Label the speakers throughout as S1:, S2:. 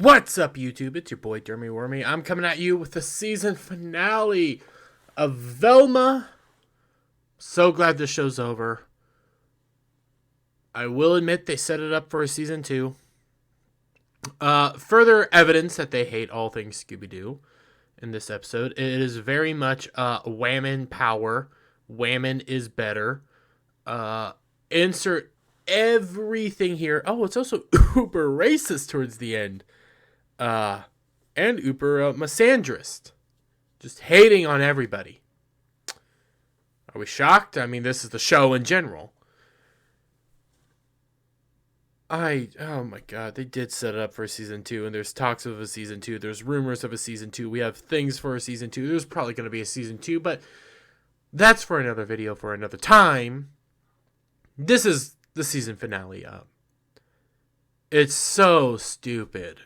S1: What's up, YouTube? It's your boy, Dermy Wormy. I'm coming at you with the season finale of Velma. So glad this show's over. I will admit they set it up for a season 2. Further evidence that they hate all things Scooby-Doo in this episode. It is very much whammon power. Whammon is better. Insert everything here. Oh, it's also uber racist towards the end. And uber misandrist. Just hating on everybody. Are we shocked? I mean, this is the show in general. Oh my god, they did set it up for a season 2, and there's talks of a season 2. There's rumors of a season 2. We have things for a season 2. There's probably going to be a season 2, but that's for another video for another time. This is the season finale up. It's so stupid.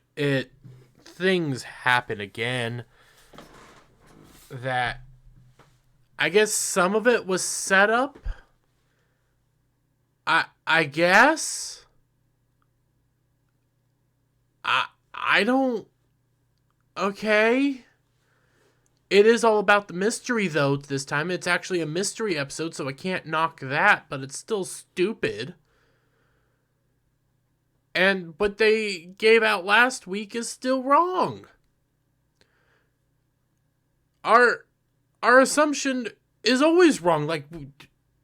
S1: Things happen again that I guess some of it was set up. I guess. I don't. Okay. It is all about the mystery, though, this time. It's actually a mystery episode, so I can't knock that, but it's still stupid. And what they gave out last week is still wrong. Our assumption is always wrong. Like,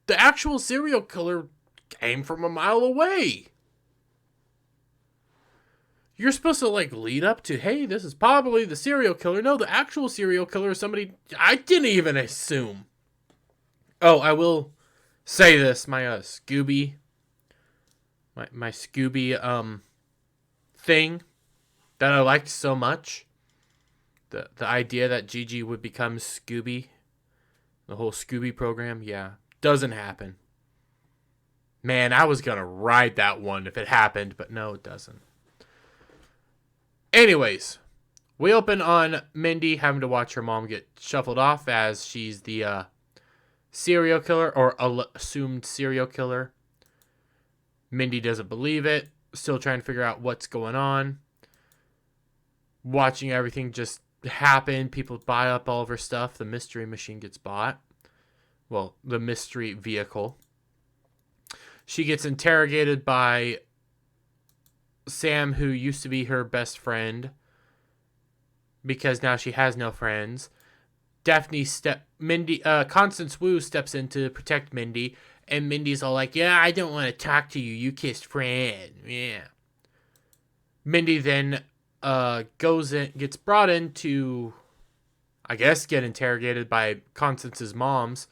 S1: the actual serial killer came from a mile away. You're supposed to, like, lead up to, hey, this is probably the serial killer. No, the actual serial killer is somebody I didn't even assume. Oh, I will say this. My Scooby... My Scooby thing that I liked so much. The idea that Gigi would become Scooby. The whole Scooby program, yeah. Doesn't happen. Man, I was going to ride that one if it happened, but no, it doesn't. Anyways, we open on Mindy having to watch her mom get shuffled off as she's the serial killer, or assumed serial killer. Mindy doesn't believe it. Still trying to figure out what's going on. Watching everything just happen. People buy up all of her stuff. The mystery machine gets bought. Well, the mystery vehicle. She gets interrogated by Sam, who used to be her best friend, because now she has no friends. Constance Wu steps in to protect Mindy, and Mindy's all like, yeah, I don't want to talk to you. You kissed friend. Yeah. Mindy then gets brought in to, I guess, get interrogated by Constance's moms,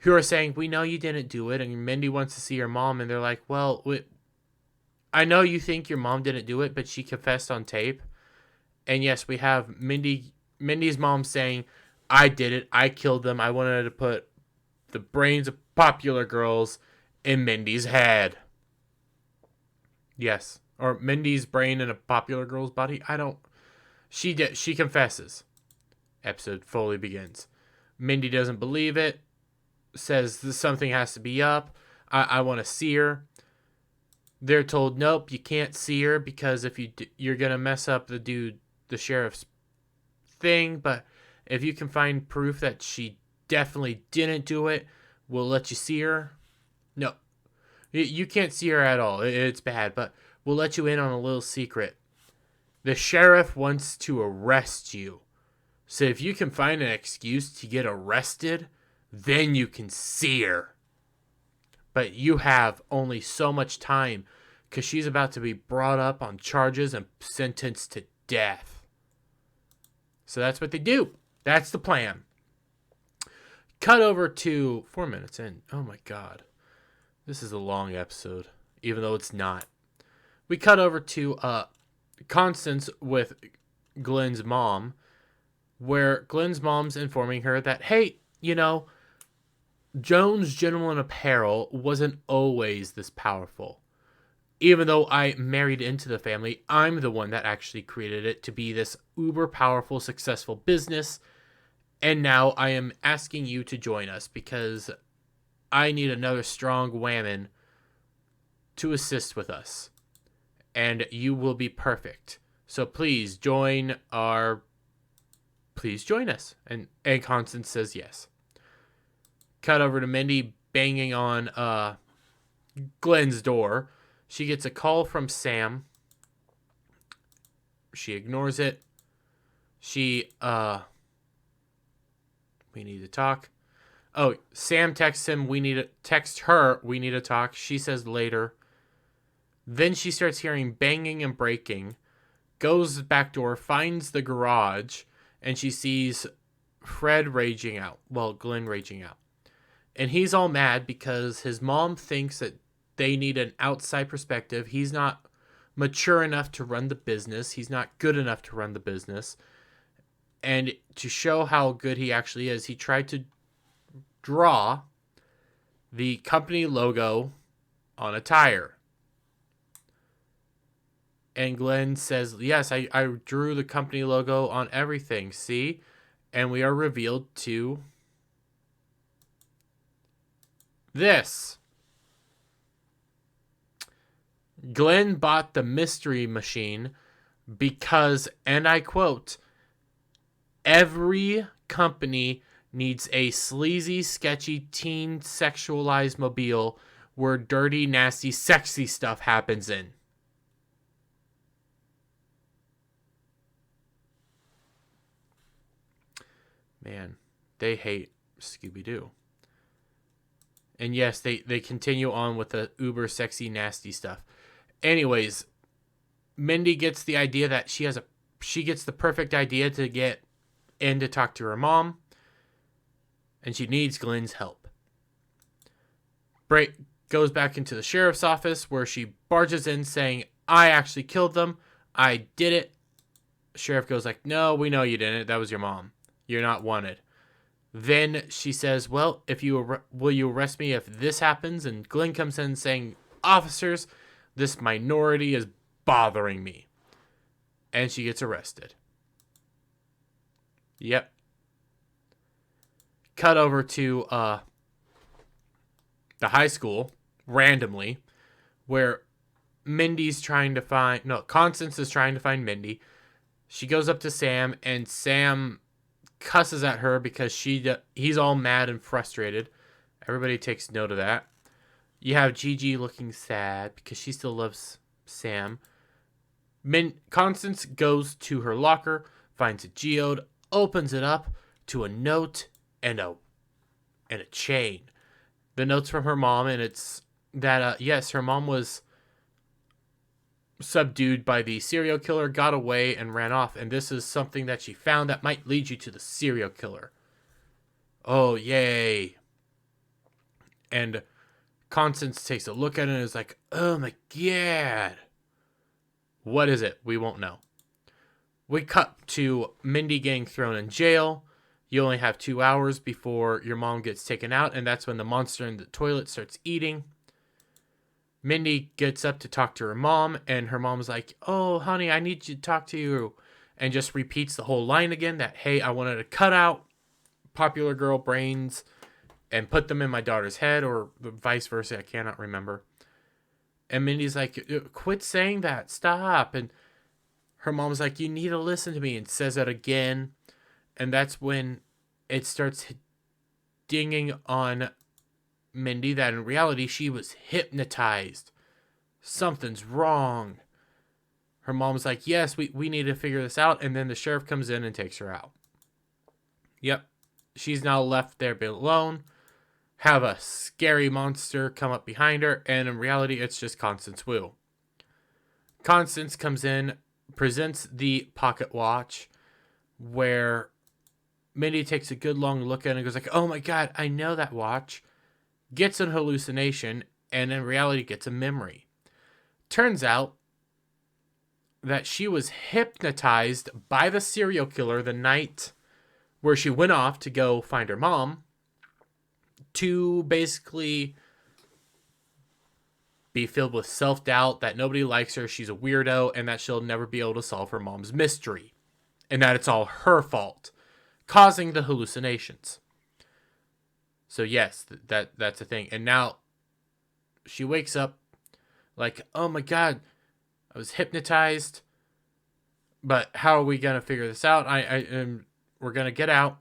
S1: who are saying, we know you didn't do it. And Mindy wants to see her mom, and they're like, well, I know you think your mom didn't do it, but she confessed on tape. And yes, we have Mindy's mom saying, I did it. I killed them. I wanted to put the brains of popular girls in Mindy's head. Yes. Or Mindy's brain in a popular girl's body. She confesses. Episode fully begins. Mindy doesn't believe it. Says something has to be up. I want to see her. They're told, nope, you can't see her because if you're going to mess up the sheriff's thing. But if you can find proof that she definitely didn't do it, we'll let you see her. No, you can't see her at all. It's bad, but we'll let you in on a little secret. The sheriff wants to arrest you. So if you can find an excuse to get arrested, then you can see her. But you have only so much time because she's about to be brought up on charges and sentenced to death. So that's what they do. That's the plan. Cut over to 4 minutes in. Oh my god. This is a long episode, even though it's not. We cut over to Constance with Glenn's mom, where Glenn's mom's informing her that, hey, Jones Gentleman Apparel wasn't always this powerful. Even though I married into the family, I'm the one that actually created it to be this uber powerful, successful business. And now I am asking you to join us because I need another strong whammon to assist with us. And you will be perfect. So please join us. And Constance says yes. Cut over to Mindy banging on Glenn's door. She gets a call from Sam. She ignores it. We need to talk. Oh, Sam texts him, we need to talk. She says later. Then she starts hearing banging and breaking, goes back door, finds the garage, and she sees Fred raging out. Well, Glenn raging out. And he's all mad because his mom thinks that they need an outside perspective. He's not mature enough to run the business. He's not good enough to run the business. And to show how good he actually is, he tried to draw the company logo on a tire. And Glenn says, yes, I drew the company logo on everything. See? And we are revealed to this. Glenn bought the mystery machine because, and I quote, every company needs a sleazy, sketchy, teen sexualized mobile where dirty, nasty, sexy stuff happens in. Man, they hate Scooby-Doo. And yes, they continue on with the uber sexy, nasty stuff. Anyways, Mindy gets the idea that she gets the perfect idea to get in to talk to her mom. And she needs Glenn's help. Bray goes back into the sheriff's office where she barges in saying, I actually killed them. I did it. Sheriff goes like, no, we know you didn't. That was your mom. You're not wanted. Then she says, well, will you arrest me if this happens? And Glenn comes in saying, officers, this minority is bothering me. And she gets arrested. Yep. Cut over to the high school, randomly, where Constance is trying to find Mindy. She goes up to Sam, and Sam cusses at her because he's all mad and frustrated. Everybody takes note of that. You have Gigi looking sad because she still loves Sam. Constance goes to her locker, finds a geode, opens it up to a note and a chain. The note's from her mom, and it's that yes, her mom was subdued by the serial killer, got away, and ran off. And this is something that she found that might lead you to the serial killer. Oh, yay. And Constance takes a look at it and is like, oh my god. What is it? We won't know. We cut to Mindy getting thrown in jail. You only have 2 hours before your mom gets taken out, and that's when the monster in the toilet starts eating. Mindy gets up to talk to her mom, and her mom's like, oh, honey, I need to talk to you. And just repeats the whole line again that, hey, I wanted to cut out popular girl brains and put them in my daughter's head, or vice versa. I cannot remember. And Mindy's like, quit saying that. Stop. And her mom's like, you need to listen to me, and says that again. And that's when it starts dinging on Mindy that in reality she was hypnotized. Something's wrong. Her mom's like, yes, we need to figure this out. And then the sheriff comes in and takes her out. Yep. She's now left there alone. Have a scary monster come up behind her. And in reality, it's just Constance Wu. Constance comes in, presents the pocket watch, where Mindy takes a good long look at it and goes like, oh my god, I know that watch. Gets an hallucination, and in reality gets a memory. Turns out that she was hypnotized by the serial killer the night where she went off to go find her mom, to basically be filled with self-doubt that nobody likes her, she's a weirdo, and that she'll never be able to solve her mom's mystery. And that it's all her fault, causing the hallucinations. So yes, that's a thing. And now she wakes up like, oh my god, I was hypnotized. But how are we going to figure this out? We're going to get out,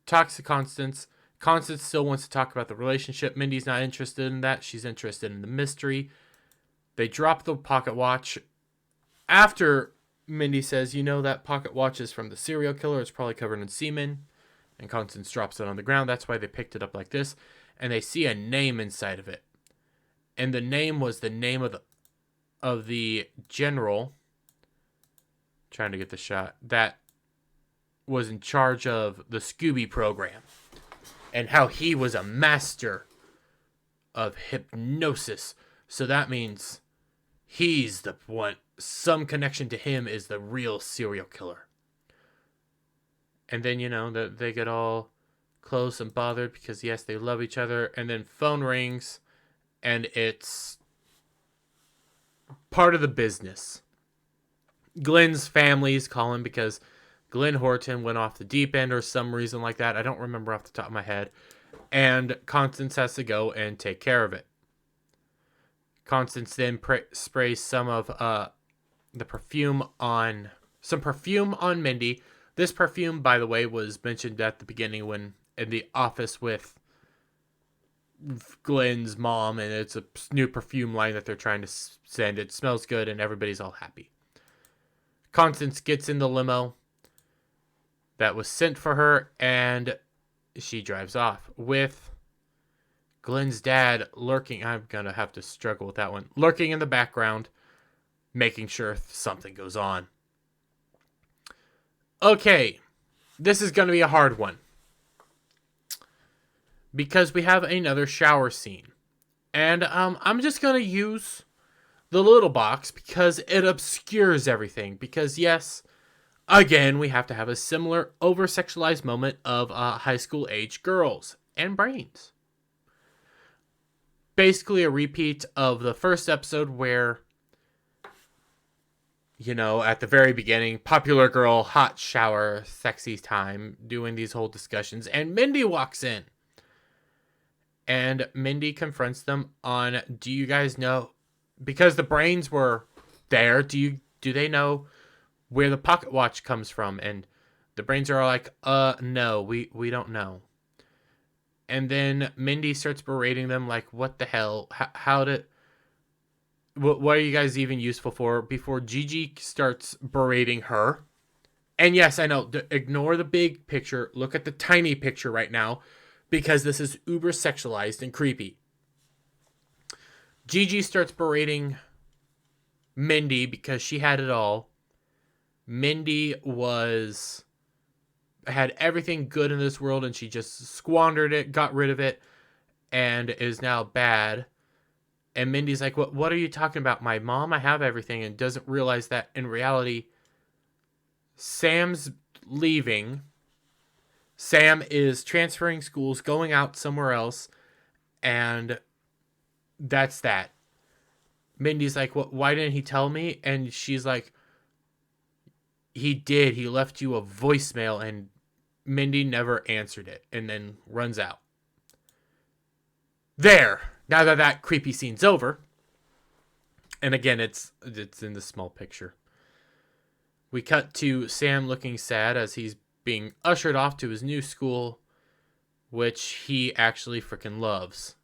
S1: talk to Constance. Constance still wants to talk about the relationship. Mindy's not interested in that. She's interested in the mystery. They drop the pocket watch. After Mindy says, that pocket watch is from the serial killer. It's probably covered in semen. And Constance drops it on the ground. That's why they picked it up like this. And they see a name inside of it. And the name was the name of the general. Trying to get the shot. That was in charge of the Scooby program. And how he was a master of hypnosis. So that means he's the one. Some connection to him is the real serial killer. And then, they get all close and bothered because, yes, they love each other. And then phone rings, and it's part of the business. Glenn's family's calling because Glenn Horton went off the deep end or some reason like that. I don't remember off the top of my head. And Constance has to go and take care of it. Constance then sprays some of the perfume on Mindy. This perfume, by the way, was mentioned at the beginning when in the office with Glenn's mom, and it's a new perfume line that they're trying to send. It smells good, and everybody's all happy. Constance gets in the limo that was sent for her, and she drives off with Glenn's dad lurking. I'm going to have to struggle with that one. Lurking in the background, making sure something goes on. Okay, this is going to be a hard one. Because we have another shower scene. And I'm just going to use the little box because it obscures everything. Because, yes, again, we have to have a similar over-sexualized moment of high school-age girls and brains. Basically a repeat of the first episode where, at the very beginning, popular girl, hot shower, sexy time, doing these whole discussions. And Mindy walks in. And Mindy confronts them on, do you guys know, because the brains were there, do they know where the pocket watch comes from? And the brains are all like, no, we don't know. And then Mindy starts berating them like, what the hell? What are you guys even useful for? Before Gigi starts berating her. And yes, I know, ignore the big picture. Look at the tiny picture right now. Because this is uber sexualized and creepy. Gigi starts berating Mindy because she had it all. Mindy had everything good in this world and she just squandered it, got rid of it, and is now bad. And Mindy's like, what are you talking about? My mom, I have everything, and doesn't realize that in reality, Sam's leaving. Sam is transferring schools, going out somewhere else, and that's that. Mindy's like, why didn't he tell me? And she's like, he did. He left you a voicemail, and Mindy never answered it, and then runs out. There. Now that creepy scene's over, and again, it's in the small picture. We cut to Sam looking sad as he's being ushered off to his new school, which he actually freaking loves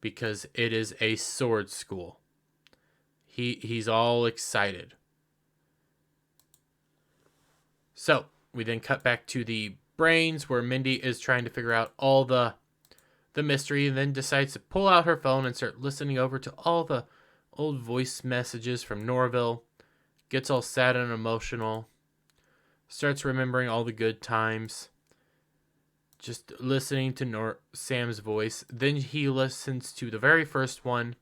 S1: because it is a sword school. He's all excited. So we then cut back to the brains where Mindy is trying to figure out all the mystery, and then decides to pull out her phone and start listening over to all the old voice messages from Norville. Gets all sad and emotional. Starts remembering all the good times. Just listening to Sam's voice. Then he listens to the very first one.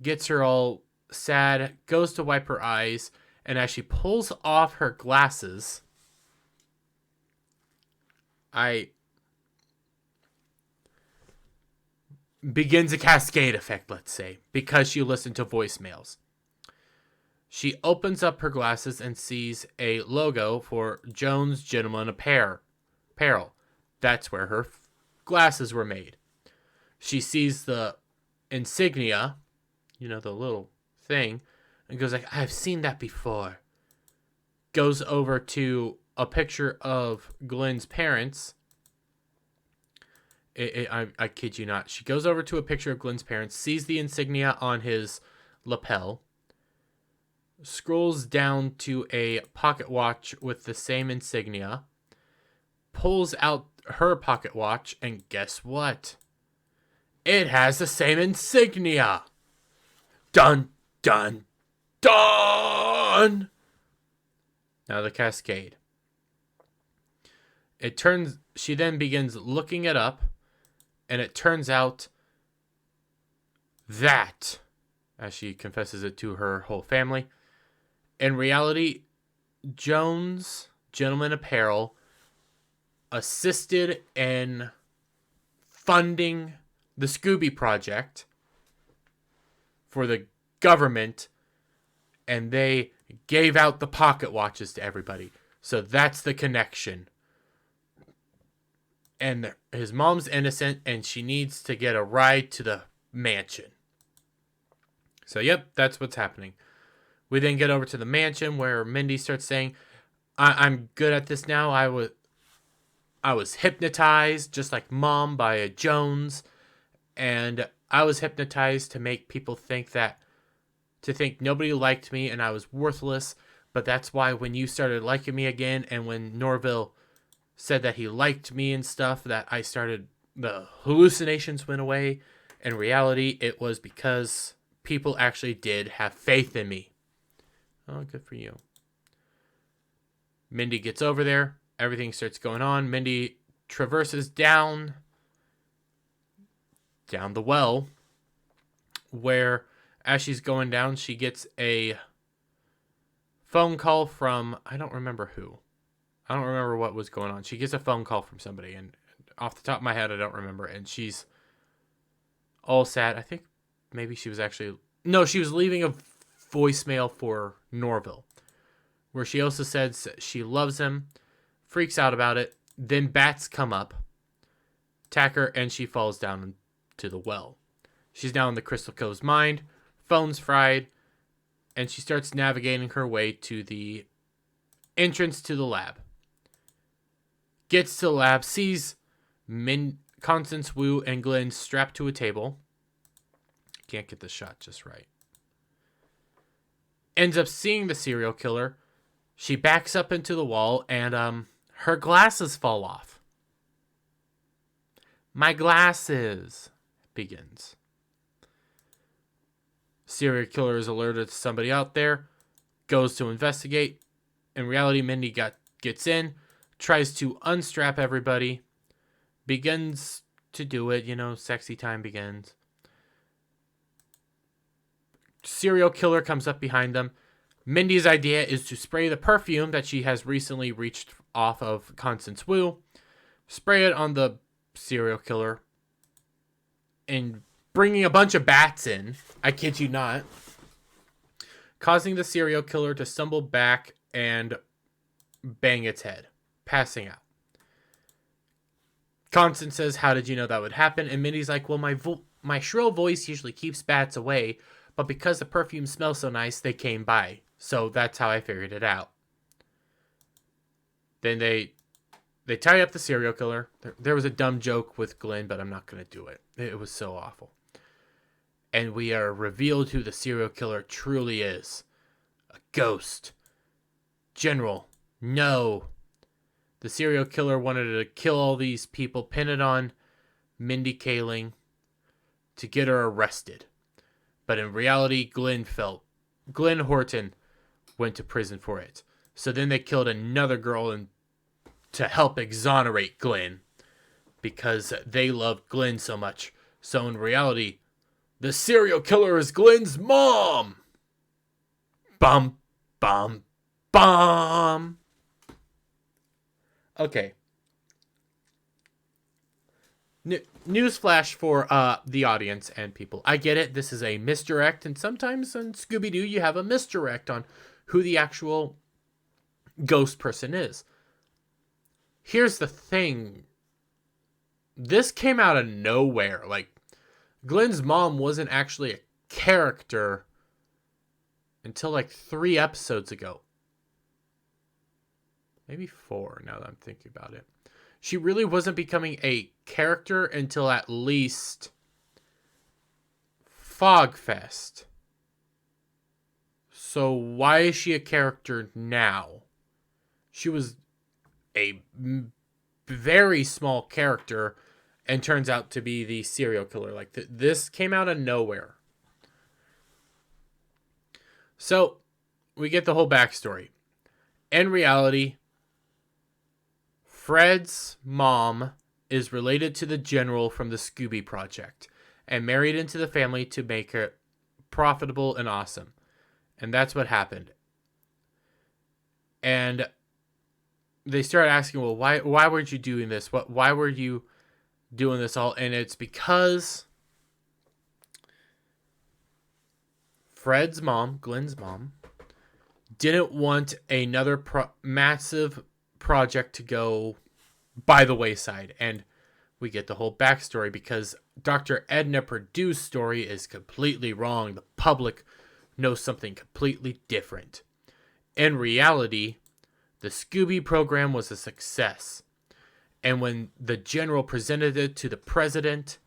S1: Gets her all sad. Goes to wipe her eyes. And as she pulls off her glasses, begins a cascade effect, let's say. Because she listened to voicemails. She opens up her glasses and sees a logo for Jones Gentleman Apparel. That's where her glasses were made. She sees the insignia, the little thing, and goes like, I've seen that before. goes over to a picture of Glenn's parents. I kid you not. She goes over to a picture of Glenn's parents, sees the insignia on his lapel, scrolls down to a pocket watch with the same insignia, pulls out her pocket watch, and guess what? It has the same insignia. Dun, dun, dun! Now the cascade. She then begins looking it up, and it turns out that, as she confesses it to her whole family, in reality, Jones Gentleman Apparel assisted in funding the Scooby Project for the government, and they gave out the pocket watches to everybody. So that's the connection. And his mom's innocent, and she needs to get a ride to the mansion. So, yep, that's what's happening. We then get over to the mansion where Mindy starts saying, I'm good at this now. I was hypnotized, just like Mom, by a Jones. And I was hypnotized to make people think nobody liked me and I was worthless. But that's why when you started liking me again, and when Norville said that he liked me and stuff, that the hallucinations went away. In reality, it was because people actually did have faith in me. Oh, good for you. Mindy gets over there. Everything starts going on. Mindy traverses down the well, where as she's going down, she gets a phone call from, I don't remember who. I don't remember what was going on. She gets a phone call from somebody, and off the top of my head, I don't remember. And she's all sad. I think maybe she was leaving a voicemail for Norville, where she also says she loves him, freaks out about it. Then bats come up, attack her, and she falls down to the well. She's now in the Crystal Cove's mind, phone's fried, and she starts navigating her way to the entrance to the lab. Gets to the lab, sees Constance Wu and Glenn strapped to a table. Can't get the shot just right. Ends up seeing the serial killer. She backs up into the wall, and her glasses fall off. My glasses, begins. Serial killer is alerted to somebody out there, goes to investigate. In reality, Mindy gets in, tries to unstrap everybody, begins to do it, sexy time begins. Serial killer comes up behind them. Mindy's idea is to spray the perfume that she has recently reached off of Constance Wu, spray it on the serial killer, and bringing a bunch of bats in, I kid you not, causing the serial killer to stumble back and bang its head, passing out. Constance says, how did you know that would happen? And Mindy's like, well, my shrill voice usually keeps bats away, but because the perfume smells so nice, they came by. So that's how I figured it out. Then they tie up the serial killer. There was a dumb joke with Glenn, but I'm not going to do it. It was so awful. And we are revealed who the serial killer truly is. A ghost. General, no. The serial killer wanted to kill all these people, pin it on Mindy Kaling to get her arrested. But in reality, Glenn Horton went to prison for it. So then they killed another girl to help exonerate Glenn, because they loved Glenn so much. So in reality, the serial killer is Glenn's mom. Bum, bum, bum. Okay. Newsflash for the audience and people. I get it. This is a misdirect, and sometimes in Scooby-Doo you have a misdirect on who the actual ghost person is. Here's the thing. This came out of nowhere. Like, Glenn's mom wasn't actually a character until like 3 episodes ago. Maybe 4, now that I'm thinking about it. She really wasn't becoming a character until at least Fogfest. So why is she a character now? She was a very small character and turns out to be the serial killer. Like, this came out of nowhere. So we get the whole backstory. In reality, Fred's mom is related to the general from the Scooby Project and married into the family to make her profitable and awesome. And that's what happened. And they start asking, well, why were you doing this? Why were you doing this all? And it's because Fred's mom, Glenn's mom, didn't want another massive project to go by the wayside. And we get the whole backstory because Dr. Edna Purdue's story is completely wrong. The public knows something completely different. In reality, the Scooby program was a success. And when the general presented it to the president,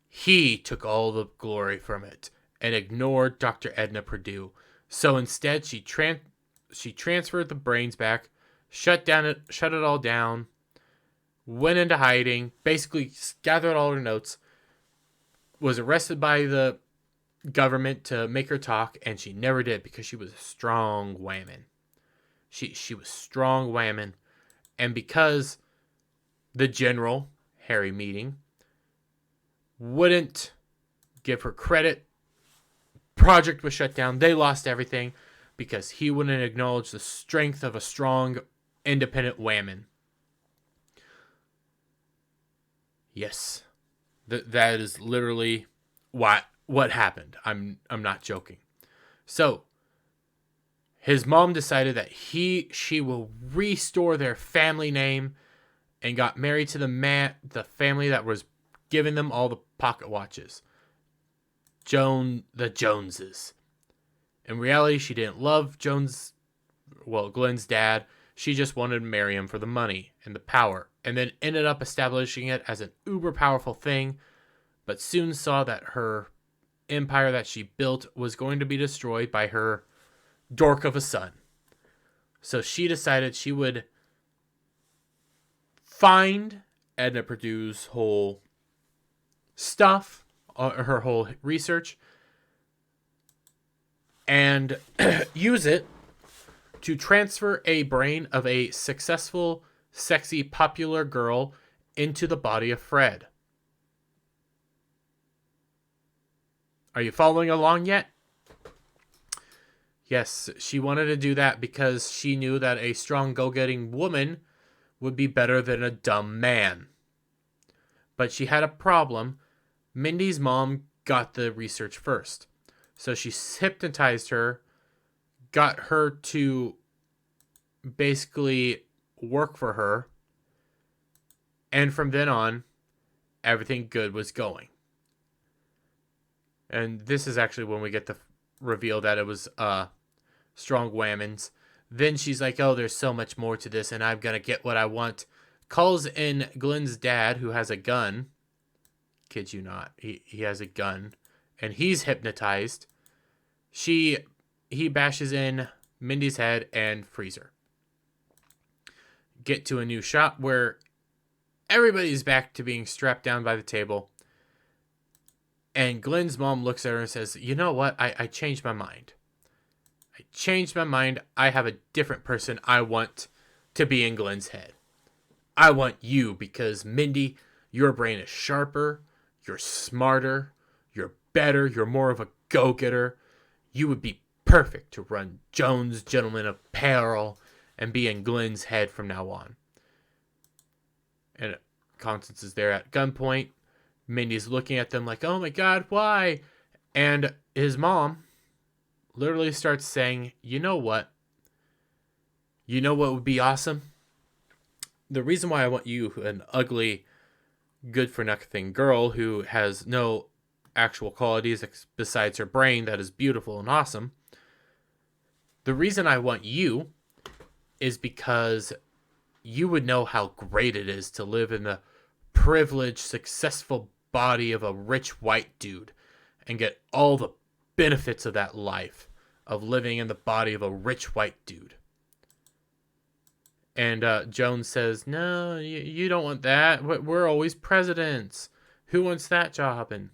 S1: he took all the glory from it and ignored Dr. Edna Purdue. So instead, she transferred the brains back, shut it all down, went into hiding, basically gathered all her notes, was arrested by the government to make her talk, and she never did because she was a strong woman. She was strong woman, and because the general, Harry Meeting, wouldn't give her credit, project was shut down. They lost everything because he wouldn't acknowledge the strength of a strong, independent woman. Yes, that is literally what happened. I'm not joking. So his mom decided that she will restore their family name and got married to the family that was giving them all the pocket watches. The Joneses. In reality, she didn't love Glenn's dad. She just wanted to marry him for the money and the power, and then ended up establishing it as an uber powerful thing, but soon saw that her empire that she built was going to be destroyed by her dork of a son. So she decided she would find Edna Purdue's whole stuff, her whole research, and use it to transfer a brain of a successful, sexy, popular girl into the body of Fred. Are you following along yet? Yes, she wanted to do that because she knew that a strong, go-getting woman would be better than a dumb man. But she had a problem. Mindy's mom got the research first. So she hypnotized her, got her to basically work for her, and from then on, everything good was going. And this is actually when we get the reveal that it was strong women's. Then she's like, oh, there's so much more to this, and I'm going to get what I want. Calls in Glenn's dad, who has a gun. Kid you not. He has a gun. And he's hypnotized. He bashes in Mindy's head and frees her. Get to a new shop where everybody's back to being strapped down by the table. And Glenn's mom looks at her and says, you know what? I changed my mind. I have a different person I want to be in Glenn's head. I want you because, Mindy, your brain is sharper, you're smarter, you're better, you're more of a go-getter. You would be perfect to run Jones Gentleman Apparel and be in Glenn's head from now on. And Constance is there at gunpoint. Mindy's looking at them like, oh my God, why? And his mom literally starts saying, you know what? You know what would be awesome? The reason why I want you, an ugly, good-for-nothing girl who has no actual qualities besides her brain that is beautiful and awesome. The reason I want you is because you would know how great it is to live in the privileged, successful body of a rich white dude and get all the benefits of that life of living in the body of a rich white dude. And Jones says, no, you don't want that. We're always presidents. Who wants that job? And,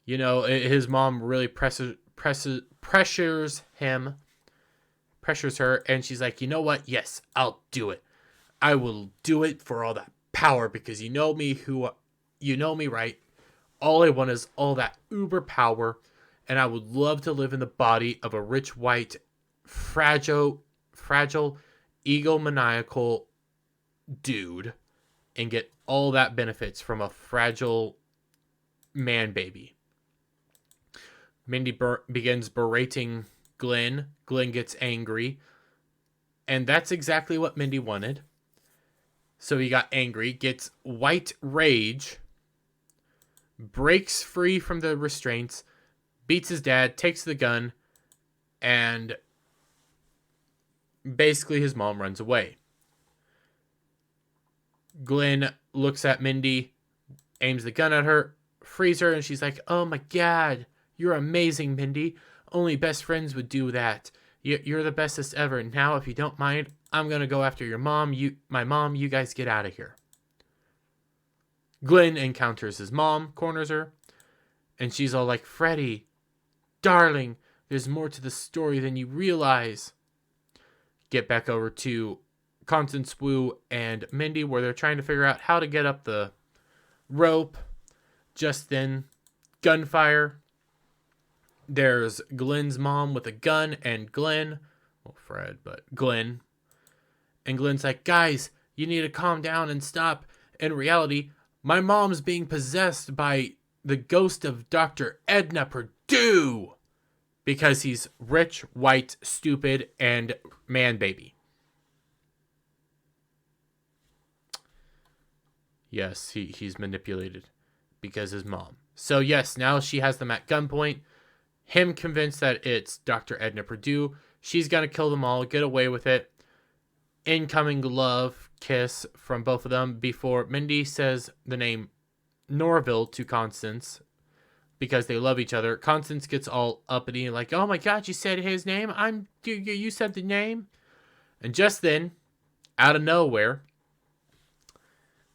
S1: his mom really pressures her. And she's like, you know what? Yes, I'll do it. I will do it for all that power because you know me, right? All I want is all that uber power. And I would love to live in the body of a rich, white, fragile, egomaniacal dude and get all that benefits from a fragile man baby. Mindy begins berating Glenn. Glenn gets angry. And that's exactly what Mindy wanted. So he got angry, gets white rage, breaks free from the restraints, beats his dad, takes the gun, and basically his mom runs away. Glenn looks at Mindy, aims the gun at her, frees her, and she's like, oh my God, you're amazing, Mindy. Only best friends would do that. You're the bestest ever. Now, if you don't mind, I'm going to go after your mom. My mom, you guys get out of here. Glenn encounters his mom, corners her, and she's all like, Freddie, darling, there's more to the story than you realize. Get back over to Constance Wu and Mindy where they're trying to figure out how to get up the rope. Just then, gunfire. There's Glenn's mom with a gun and Glenn. Well, Fred, but Glenn. And Glenn's like, guys, you need to calm down and stop. In reality, my mom's being possessed by the ghost of Dr. Edna Purdue. Because he's rich, white, stupid, and man baby. Yes, he's manipulated. Because his mom. So yes, now she has them at gunpoint. Him convinced that it's Dr. Edna Purdue. She's going to kill them all, get away with it. Incoming love kiss from both of them before Mindy says the name Norville to Constance because they love each other. Constance gets all uppity like, oh my God, you said his name? You said the name? And just then, out of nowhere,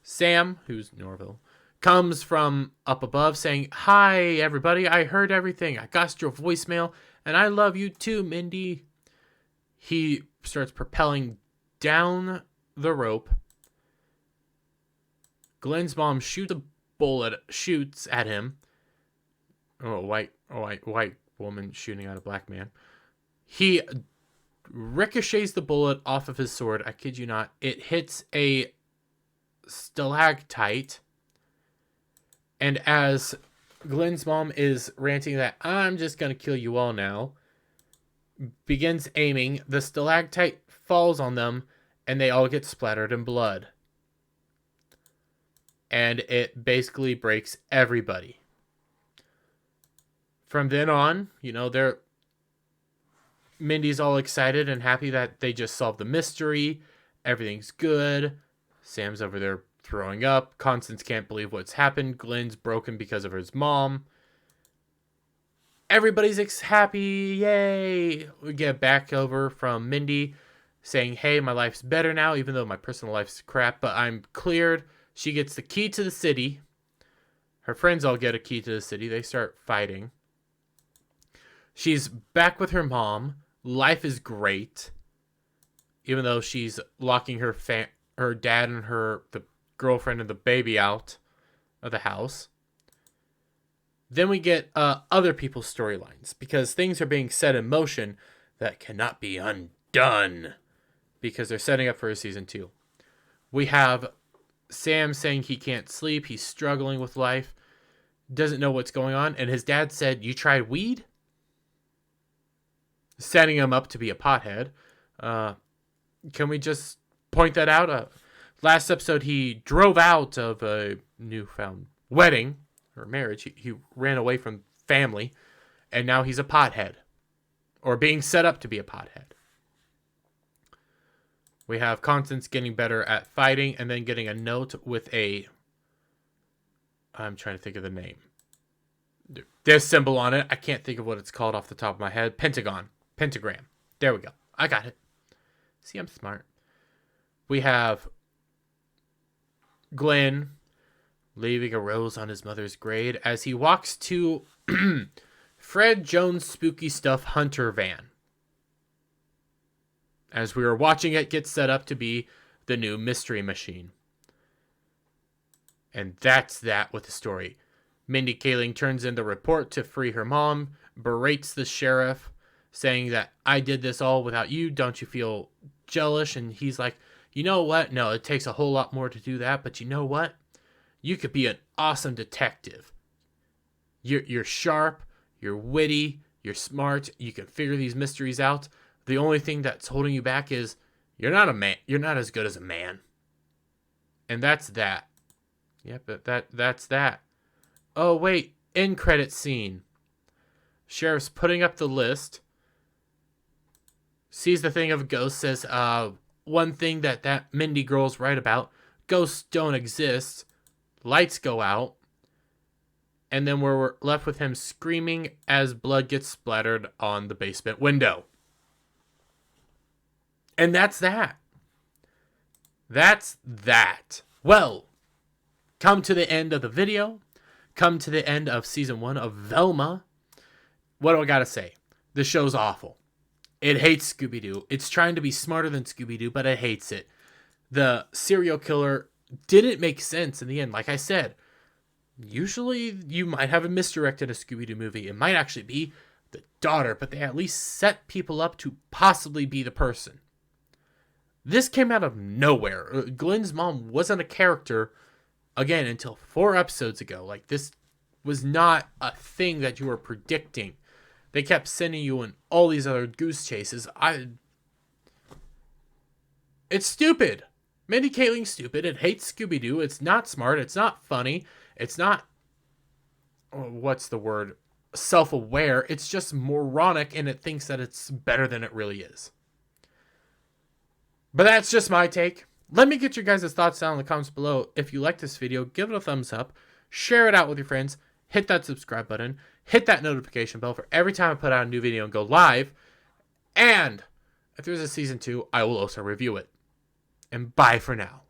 S1: Sam, who's Norville, comes from up above saying, hi, everybody. I heard everything. I got your voicemail, and I love you too, Mindy. He starts propelling down the rope. Glenn's mom shoots at him. Oh, white woman shooting at a black man. He ricochets the bullet off of his sword. I kid you not. It hits a stalactite. And as Glenn's mom is ranting that I'm just going to kill you all now, begins aiming, the stalactite falls on them and they all get splattered in blood. And it basically breaks everybody. From then on, Mindy's all excited and happy that they just solved the mystery. Everything's good. Sam's over there throwing up. Constance can't believe what's happened. Glenn's broken because of his mom. Everybody's happy. Yay. We get back over from Mindy saying, hey, my life's better now, even though my personal life's crap, but I'm cleared. She gets the key to the city. Her friends all get a key to the city. They start fighting. She's back with her mom. Life is great. Even though she's locking her dad and the girlfriend and the baby out of the house. Then we get other people's storylines because things are being set in motion that cannot be undone because they're setting up for a season 2. We have Sam saying he can't sleep. He's struggling with life. Doesn't know what's going on. And his dad said, you tried weed? Setting him up to be a pothead. Can we just point that out? Last episode, he drove out of a newfound wedding or marriage. He ran away from family, and now he's a pothead, or being set up to be a pothead. We have Constance getting better at fighting and then getting a note with a... I'm trying to think of the name. There's a symbol on it. I can't think of what it's called off the top of my head. Pentagon. Pentagram. There we go. I got it. See, I'm smart. We have Glenn leaving a rose on his mother's grave as he walks to Fred Jones' Spooky Stuff Hunter van. As we were watching it get set up to be the new mystery machine. And that's that with the story. Mindy Kaling turns in the report to free her mom, berates the sheriff, saying that I did this all without you. Don't you feel jealous? And he's like, you know what? No, it takes a whole lot more to do that. But you know what? You could be an awesome detective. You're sharp, you're witty, you're smart, you can figure these mysteries out. The only thing that's holding you back is you're not a man. You're not as good as a man. And that's that. Yep, that's that. Oh, wait. End credit scene. Sheriff's putting up the list. Sees the thing of a ghost. Says, one thing that Mindy girl's right about. Ghosts don't exist. Lights go out. And then we're left with him screaming as blood gets splattered on the basement window. And that's that. That's that. Well, come to the end of the video. Come to the end of season 1 of Velma. What do I gotta say? The show's awful. It hates Scooby-Doo. It's trying to be smarter than Scooby-Doo, but it hates it. The serial killer didn't make sense in the end. Like I said, usually you might have a misdirected a Scooby-Doo movie. It might actually be the daughter, but they at least set people up to possibly be the person. This came out of nowhere. Glenn's mom wasn't a character, again, until 4 episodes ago. Like, this was not a thing that you were predicting. They kept sending you in all these other goose chases. It's stupid. Mindy Kaling's stupid. It hates Scooby-Doo. It's not smart. It's not funny. It's not, what's the word? Self-aware. It's just moronic, and it thinks that it's better than it really is. But that's just my take. Let me get your guys' thoughts down in the comments below. If you like this video, give it a thumbs up. Share it out with your friends. Hit that subscribe button. Hit that notification bell for every time I put out a new video and go live. And if there's a season 2, I will also review it. And bye for now.